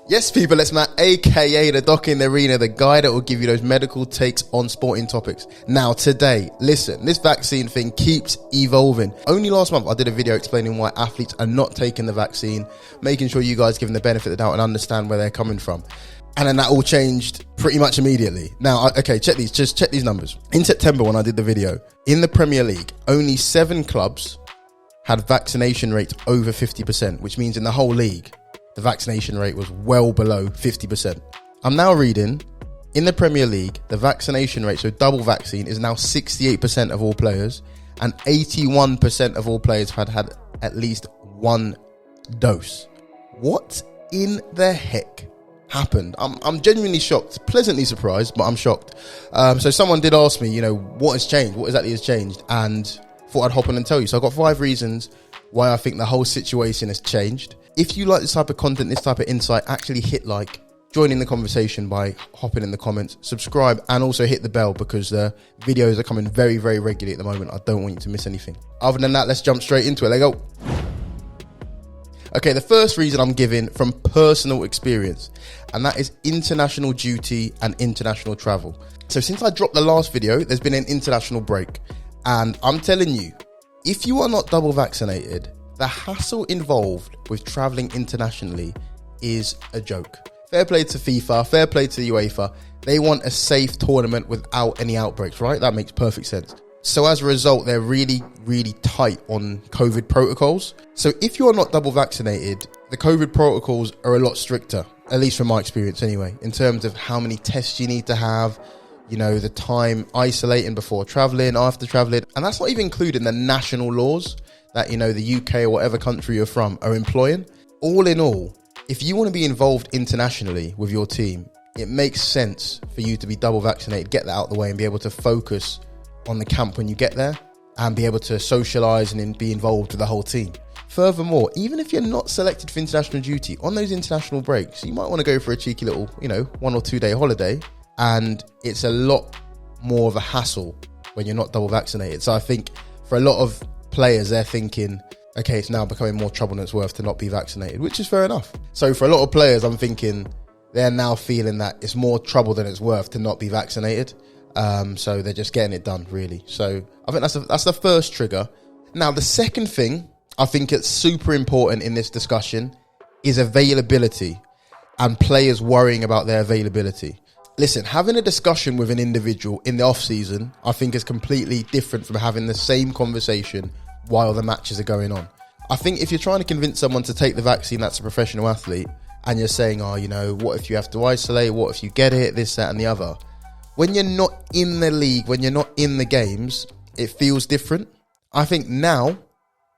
Yes, people, it's Matt, aka the Doc in the Arena, the guy that will give you those medical takes on sporting topics. Now, today, listen, this vaccine thing keeps evolving. Only last month, I did a video explaining why athletes are not taking the vaccine, making sure you guys give them the benefit of the doubt and understand where they're coming from. And then that all changed pretty much immediately. Now, okay, check these numbers. In September, when I did the video, in the Premier League, only 7 clubs had vaccination rates over 50%, which means in the whole league, the vaccination rate was well below 50%. I'm now reading, in the Premier League, the vaccination rate, so double vaccine, is now 68% of all players, and 81% of all players have had at least one dose. What in the heck happened? I'm genuinely shocked, pleasantly surprised, but I'm shocked. So someone did ask me, what has changed? What exactly has changed? And thought I'd hop on and tell you. So I've got 5 reasons why I think the whole situation has changed. If you like this type of content, this type of insight, actually hit like, join in the conversation by hopping in the comments, subscribe, and also hit the bell because the videos are coming very, very regularly at the moment. I don't want you to miss anything. Other than that, let's jump straight into it. Let's go. Okay, the first reason I'm giving from personal experience, and that is international duty and international travel. So since I dropped the last video, there's been an international break. And I'm telling you, if you are not double vaccinated, the hassle involved with traveling internationally is a joke. Fair play to FIFA, fair play to the UEFA. They want a safe tournament without any outbreaks, right? That makes perfect sense. So as a result, they're really, really tight on COVID protocols. So if you're not double vaccinated, the COVID protocols are a lot stricter, at least from my experience anyway, in terms of how many tests you need to have, the time isolating before traveling, after traveling. And that's not even including the national laws that, the UK or whatever country you're from are employing. All in all, if you want to be involved internationally with your team, it makes sense for you to be double vaccinated, get that out of the way and be able to focus on the camp when you get there and be able to socialise and be involved with the whole team. Furthermore, even if you're not selected for international duty, on those international breaks, you might want to go for a cheeky little, 1 or 2 day holiday. And it's a lot more of a hassle when you're not double vaccinated. So I think for a lot of players, they're thinking, okay, it's now becoming more trouble than it's worth to not be vaccinated, which is fair enough. So for a lot of players, I'm thinking they're now feeling that it's more trouble than it's worth to not be vaccinated. So they're just getting it done, really. So I think that's the first trigger. Now, the second thing I think it's super important in this discussion is availability and players worrying about their availability. Listen, having a discussion with an individual in the off season, I think is completely different from having the same conversation while the matches are going on. I think if you're trying to convince someone to take the vaccine that's a professional athlete and you're saying, what if you have to isolate? What if you get it? This, that, and the other. When you're not in the league, when you're not in the games, it feels different. I think now,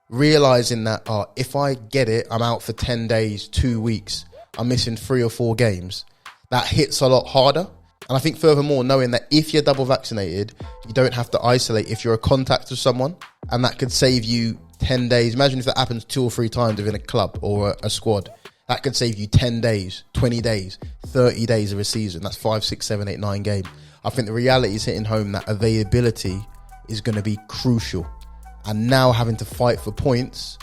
realizing that, if I get it, I'm out for 10 days, 2 weeks, I'm missing 3 or 4 games. That hits a lot harder. And I think furthermore, knowing that if you're double vaccinated, you don't have to isolate if you're a contact of someone, and that could save you 10 days. Imagine if that happens 2 or 3 times within a club or a squad. That could save you 10 days, 20 days, 30 days of a season. That's 5, 6, 7, 8, 9 games. I think the reality is hitting home that availability is going to be crucial. And now having to fight for points,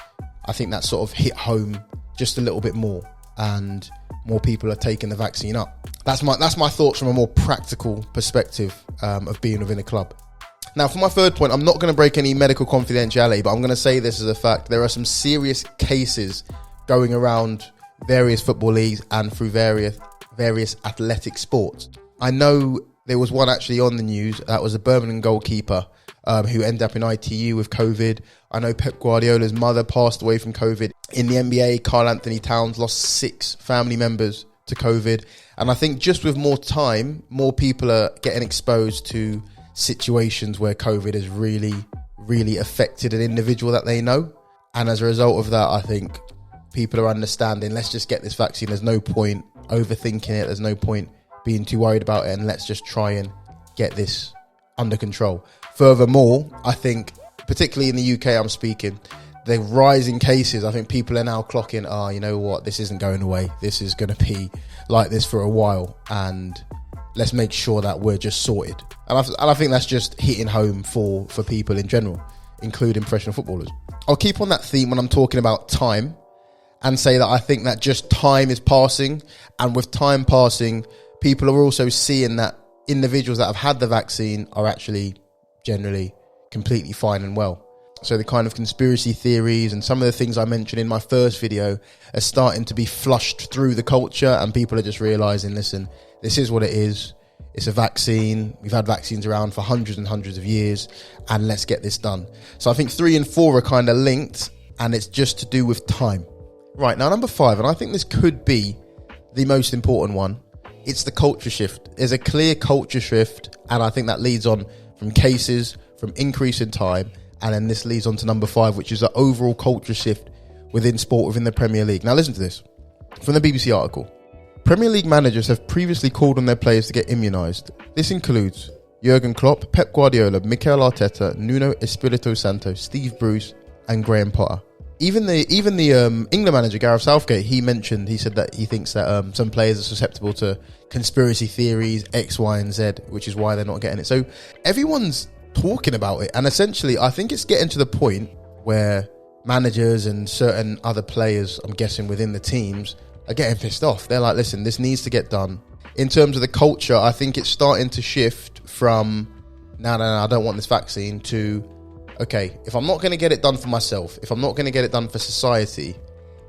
I think that sort of hit home just a little bit more. And more people are taking the vaccine up. That's my thoughts from a more practical perspective of being within a club. Now, for my third point, I'm not going to break any medical confidentiality, but I'm going to say this as a fact. There are some serious cases going around various football leagues and through various athletic sports. I know there was one actually on the news. That was a Birmingham goalkeeper who ended up in ITU with COVID. I know Pep Guardiola's mother passed away from COVID. In the NBA, Karl Anthony Towns lost 6 family members to COVID. And I think just with more time, more people are getting exposed to situations where COVID has really, really affected an individual that they know. And as a result of that, I think people are understanding, let's just get this vaccine. There's no point overthinking it. There's no point being too worried about it. And let's just try and get this under control. Furthermore, I think, particularly in the UK, I'm speaking, the rising cases, I think people are now clocking, you know what, this isn't going away. This is going to be like this for a while. And let's make sure that we're just sorted. And I think that's just hitting home for people in general, including professional footballers. I'll keep on that theme when I'm talking about time and say that I think that just time is passing. And with time passing, people are also seeing that individuals that have had the vaccine are actually generally completely fine and well. So the kind of conspiracy theories and some of the things I mentioned in my first video are starting to be flushed through the culture, and people are just realizing, listen, this is what it is. It's a vaccine. We've had vaccines around for hundreds and hundreds of years, and let's get this done. So I think 3 and 4 are kind of linked, and it's just to do with time. Right, now number 5, and I think this could be the most important one. It's the culture shift. There's a clear culture shift, and I think that leads on from cases, from increase in time, and then this leads on to number 5, which is the overall culture shift within sport, within the Premier League. Now listen to this, from the BBC article. Premier League managers have previously called on their players to get immunised. This includes Jurgen Klopp, Pep Guardiola, Mikel Arteta, Nuno Espirito Santo, Steve Bruce, and Graham Potter. Even the England manager, Gareth Southgate, he said that he thinks that some players are susceptible to conspiracy theories, X, Y, and Z, which is why they're not getting it. So everyone's talking about it, and essentially I think it's getting to the point where managers and certain other players, I'm guessing within the teams, are getting pissed off. They're like, listen, this needs to get done. In terms of the culture, I think it's starting to shift from no, I don't want this vaccine, to okay, if I'm not going to get it done for myself, if I'm not going to get it done for society,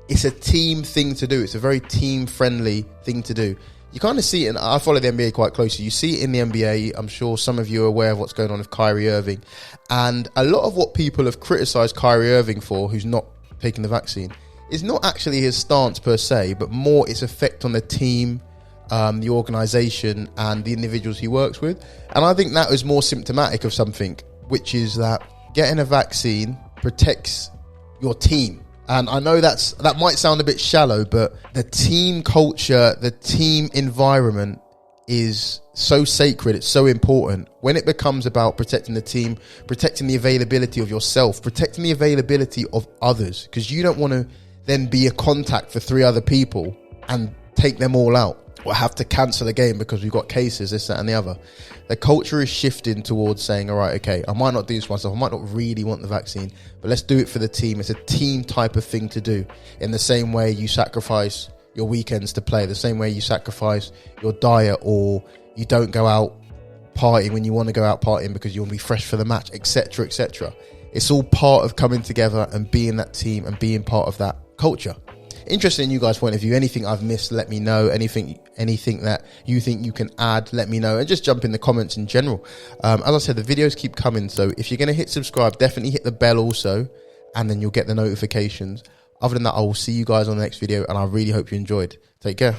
it's a team thing to do. It's a very team friendly thing to do. You kind of see it, and I follow the NBA quite closely. You see it in the NBA. I'm sure some of you are aware of what's going on with Kyrie Irving. And a lot of what people have criticised Kyrie Irving for, who's not taking the vaccine, is not actually his stance per se, but more its effect on the team, the organisation, and the individuals he works with. And I think that is more symptomatic of something, which is that getting a vaccine protects your team. And I know that might sound a bit shallow, but the team culture, the team environment is so sacred. It's so important. When it becomes about protecting the team, protecting the availability of yourself, protecting the availability of others, because you don't want to then be a contact for 3 other people and take them all out, or have to cancel a game because we've got cases, this, that, and the other. The culture is shifting towards saying, all right, okay, I might not do this myself, I might not really want the vaccine, but let's do it for the team. It's a team type of thing to do. In the same way you sacrifice your weekends to play, the same way you sacrifice your diet, or you don't go out partying when you want to go out partying because you want to be fresh for the match, etc., etc. It's all part of coming together and being that team and being part of that culture. Interested in you guys' point of view. Anything I've missed, let me know. Anything that you think you can add, let me know. And just jump in the comments in general. As I said, the videos keep coming, so if you're going to hit subscribe, definitely hit the bell also, and then you'll get the notifications. Other than that, I will see you guys on the next video, and I really hope you enjoyed. Take care.